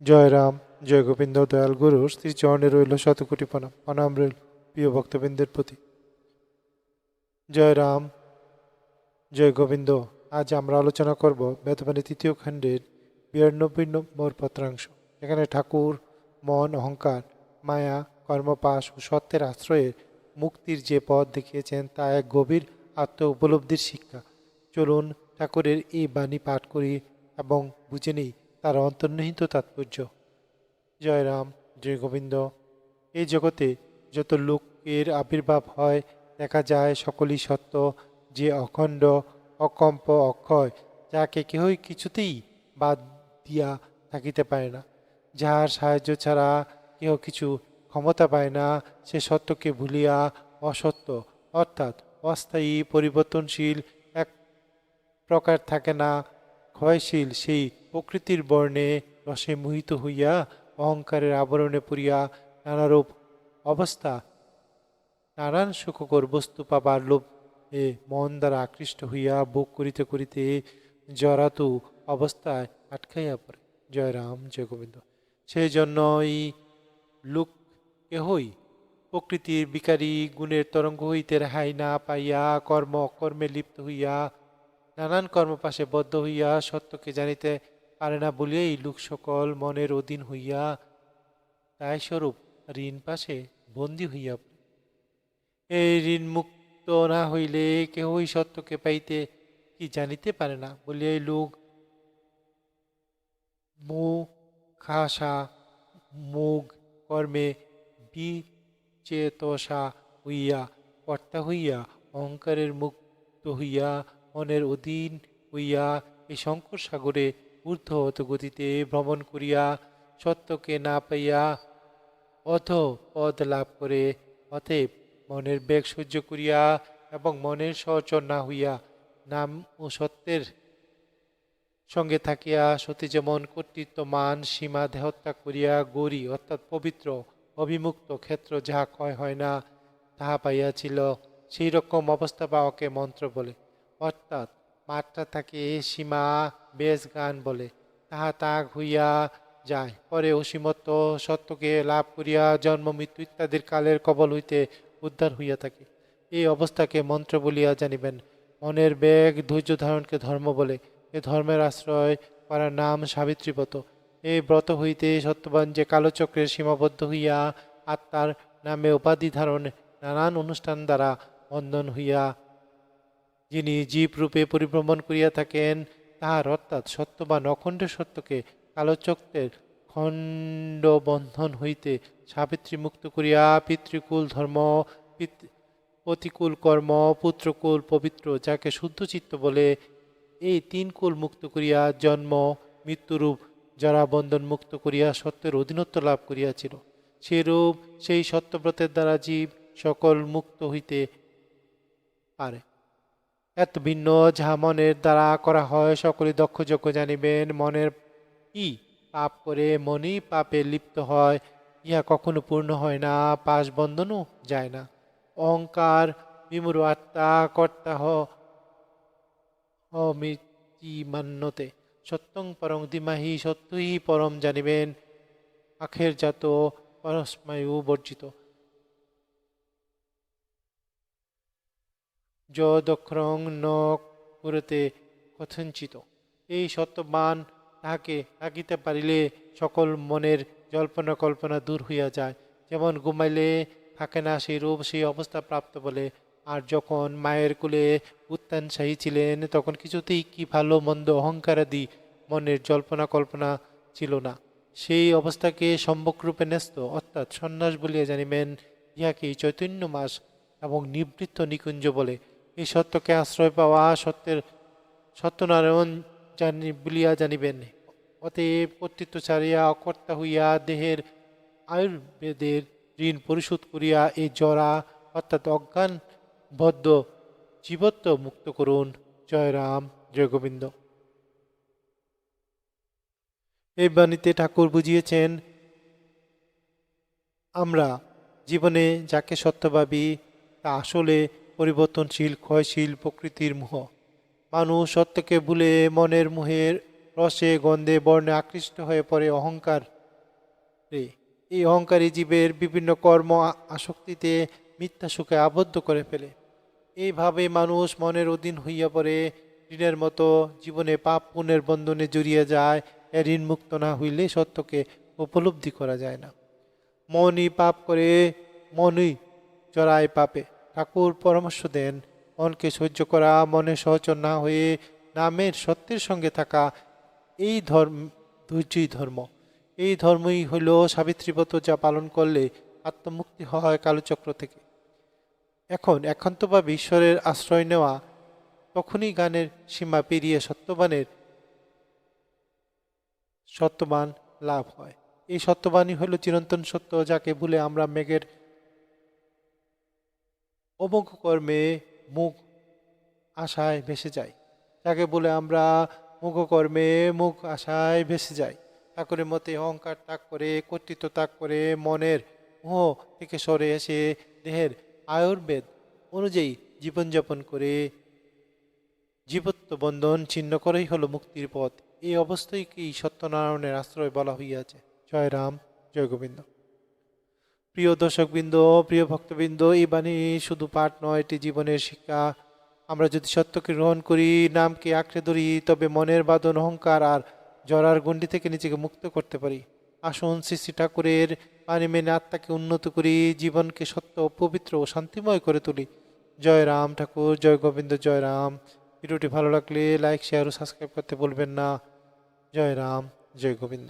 জয় রাম, জয় গোবিন্দ। দয়াল গুরুর শ্রীচরণে রইল শতকোটি প্রণাম। প্রণাম রইল প্রিয় ভক্তবৃন্দের প্রতি। জয় রাম, জয় গোবিন্দ। আজ আমরা আলোচনা করব বেদবাণী তৃতীয় খণ্ডের 92 নম্বর পত্রাংশ। এখানে ঠাকুর মন, অহংকার, মায়া, কর্মপাশ ও সত্যের আশ্রয়ে মুক্তির যে পথ দেখিয়েছেন তা এক গভীর আত্ম উপলব্ধির শিক্ষা। চলুন ঠাকুরের এই বাণী পাঠ করি এবং বুঝে নিই তার অন্তর্নিহিত তাৎপর্য। জয় রাম, জয় গোবিন্দ। এই জগতে যত লোকের আবির্ভাব হয় দেখা যায় সকলই সত্য, যে অখণ্ড, অকম্প, অক্ষয়, যাকে কেহই কিছুতেই বাদ দিয়া থাকিতে পারে না, যাহার সাহায্য ছাড়া কেহ কিছু ক্ষমতা পায় না, সে সত্যকে ভুলিয়া অসত্য অর্থাৎ অস্থায়ী পরিবর্তনশীল এক প্রকার থাকে না ক্ষয়শীল সেই প্রকৃতির বর্ণে রসে মোহিত হইয়া অহংকারের আবরণে পড়িয়া নানারূপ অবস্থা, নানান সুখকর বস্তু পাবার লোভে মন দ্বারা আকৃষ্ট হইয়া ভোগ করিতে করিতে জরাতু অবস্থায় আটকাইয়া পড়ে। জয় রাম, জয় গোবিন্দ। সেই জন্যই লোক কেহই প্রকৃতির বিকারী গুণের তরঙ্গ হইতে রেহাই না পাইয়া কর্ম অকর্মে লিপ্ত হইয়া নানান কর্মপাশে বদ্ধ হইয়া সত্যকে জানিতে পারে না বলিয়াই লোক সকল মনের অধীন হইয়া তাই স্বরূপ ঋণ পাশে বন্দী হইয়া পড়ে। এই ঋণ মুক্ত না হইলে কেহই সত্যকে পাইতে কি জানিতে পারে না বলিয়াই লোক মুখাশা মুগ কর্মে বিচেতসা হইয়া কর্তা হইয়া অহংকারের মুক্ত হইয়া মনের অধীন হইয়া এই শঙ্কর সাগরে ঊর্ধ্বত গতিতে ভ্রমণ করিয়া সত্যকে না পাইয়া অধ পদ লাভ করে। অতএব মনের বেগ সহ্য করিয়া এবং মনের সহচর না হইয়া নাম ও সত্যের সঙ্গে থাকিয়া সতী যেমন কর্তৃত্ব মান সীমা দেহত্যাগ করিয়া গৌরী অর্থাৎ পবিত্র অবিমুক্ত ক্ষেত্র যাহা ক্ষয় হয় না তাহা পাইয়াছিল, সেই রকম অবস্থা পাওয়াকে মন্ত্র বলে, অর্থাৎ মাত্রা থাকে সীমা বেশ গান বলে, তাহা ত্যাগ হইয়া যায়। পরে অসীমত্ব সত্যকে লাভ করিয়া জন্ম মৃত্যু ইত্যাদির কালের কবল হইতে উদ্ধার হইয়া থাকে। এই অবস্থাকে মন্ত্র বলিয়া জানিবেন। মনের বেগ ধৈর্য ধারণকে ধর্ম বলে। এ ধর্মের আশ্রয় করার নাম সাবিত্রী ব্রত। এই ব্রত হইতে সত্যবান যে কালচক্রের সীমাবদ্ধ হইয়া আত্মার নামে উপাধি ধারণ নানান অনুষ্ঠান দ্বারা বন্ধন হইয়া যিনি জীব রূপে পরিভ্রমণ করিয়া থাকেন তাহার অর্থাৎ সত্যবান অখণ্ড সত্যকে কালচক্রের খণ্ড বন্ধন হইতে সাবিত্রী মুক্ত করিয়া পিতৃকুল ধর্ম, প্রতিকূল কর্ম, পুত্রকুল পবিত্র যাকে শুদ্ধ চিত্ত বলে, এই তিন কুল মুক্ত করিয়া জন্ম মৃত্যুরূপ যারা বন্ধন মুক্ত করিয়া সত্যের অধীনত্ব লাভ করিয়াছিল, সেরূপ সেই সত্যব্রতের দ্বারা জীব সকল মুক্ত হইতে পারে। এত ভিন্ন যাহা মনের দ্বারা করা হয় সকলে দক্ষযোগ্য জানিবেন। মনের কি পাপ করে মনই পাপে লিপ্ত হয়, ইহা কখনো পূর্ণ হয় না, পাশ বন্ধনও যায় না। অহংকার বিমূঢ় আত্মা কর্তা অমিতি মান্যতে সত্যং পরং ধীমহি সত্যই পরম জানিবেন। আখের জাত পরস্মায়ু বর্জিত যদক্ষরং ন কুরুতে কথঞ্চিত। এই সত্যবান তাহাকে ডাকিতে পারিলে সকল মনের জল্পনা কল্পনা দূর হইয়া যায়। যেমন ঘুমাইলে থাকে না সেই রূপ সেই অবস্থা প্রাপ্ত বলে। আর যখন মায়ের কুলে উত্থানশাহী ছিলেন তখন কিছুতেই কি ভালো মন্দ অহংকারাদি মনের জল্পনা কল্পনা ছিল না। সেই অবস্থাকে সম্যকরূপে ন্যস্ত অর্থাৎ সন্ন্যাস বলিয়া জানিবেন। ইহাকেই চৈতন্য মাস এবং নিবৃত্ত নিকুঞ্জ বলে। এই সত্যকে আশ্রয় পাওয়া সত্যের সত্যনারায়ণ বলিয়া জানিবেন। অতএব কর্তৃত্ব ছাড়িয়া অকর্তা হইয়া দেহের আয়ুর্বেদের ঋণ পরিশোধ করিয়া এই জরা অর্থাৎ অজ্ঞান বদ্ধ জীবত্ব মুক্ত করুন। জয় রাম, জয় গোবিন্দ। এই বাণীতে ঠাকুর বুঝিয়েছেন আমরা জীবনে যাকে সত্য ভাবি তা আসলে পরিবর্তনশীল ক্ষয়শীল প্রকৃতির মোহ। মানুষ সত্যকে ভুলে মনের মোহের রসে গন্ধে বর্ণে আকৃষ্ট হয়ে পড়ে অহংকার রে। এই অহংকারী জীবের বিভিন্ন কর্ম আসক্তিতে মিথ্যা সুখে আবদ্ধ করে ফেলে। এইভাবে মানুষ মনের অধীন হইয়া পড়ে, ঋণের মতো জীবনে পাপ পুণ্যের বন্ধনে জড়িয়ে যায়। এ ঋণ মুক্ত না হইলে সত্যকে উপলব্ধি করা যায় না। মনই পাপ করে, মনই জড়ায় পাপে। ঠাকুর পরামর্শ দেন, মনকে সহ্য করা, মনে সহচর না হয়ে নামের সত্যের সঙ্গে থাকা, এই ধৈর্যই ধর্ম। এই ধর্মই হইল সাবিত্রী ব্রত, যা পালন করলে আত্মমুক্তি হয় কালচক্র থেকে। এখন একান্তভাবে ঈশ্বরের আশ্রয় নেওয়া, তখনই জ্ঞানের সীমা পেরিয়ে সত্যবান লাভ হয়। এই সত্যবানই হইল চিরন্তন সত্য, যাকে ভুলে আমরা মেঘের অমোঘ কর্মে মুখ আশায় ভেসে যাই। যাকে বলে আমরা মুখ কর্মে মুখ আশায় ভেসে যাই। ঠাকুরের মতে অহংকার ত্যাগ করে, কর্তৃত্ব ত্যাগ করে, মনের মোহ থেকে সরে এসে দেহের আয়ুর্বেদ অনুযায়ী জীবনযাপন করে জীবত্ব বন্ধন ছিন্ন করেই হলো মুক্তির পথ। এই অবস্থাকেই সত্যনারায়ণের আশ্রয় বলা হইয়াছে। জয় রাম, জয় গোবিন্দ। প্রিয় দর্শকবৃন্দ, প্রিয় ভক্তবৃন্দ, এই বাণী শুধু পাঠ নয়, এটি জীবনের শিক্ষা। আমরা যদি সত্যকে গ্রহণ করি, নামকে আঁকড়ে ধরি, তবে মনের বাঁধন, অহংকার আর জড়ার গণ্ডি থেকে নিজেকে মুক্ত করতে পারি। আসুন শ্রী শ্রী ঠাকুরের বাণী মেনে আত্মাকে উন্নত করি, জীবনকে সত্য, পবিত্র ও শান্তিময় করে তুলি। জয় রাম ঠাকুর, জয় গোবিন্দ, জয় রাম। ভিডিওটি ভালো লাগলে লাইক, শেয়ার ও সাবস্ক্রাইব করতে ভুলবেন না। জয় রাম, জয় গোবিন্দ।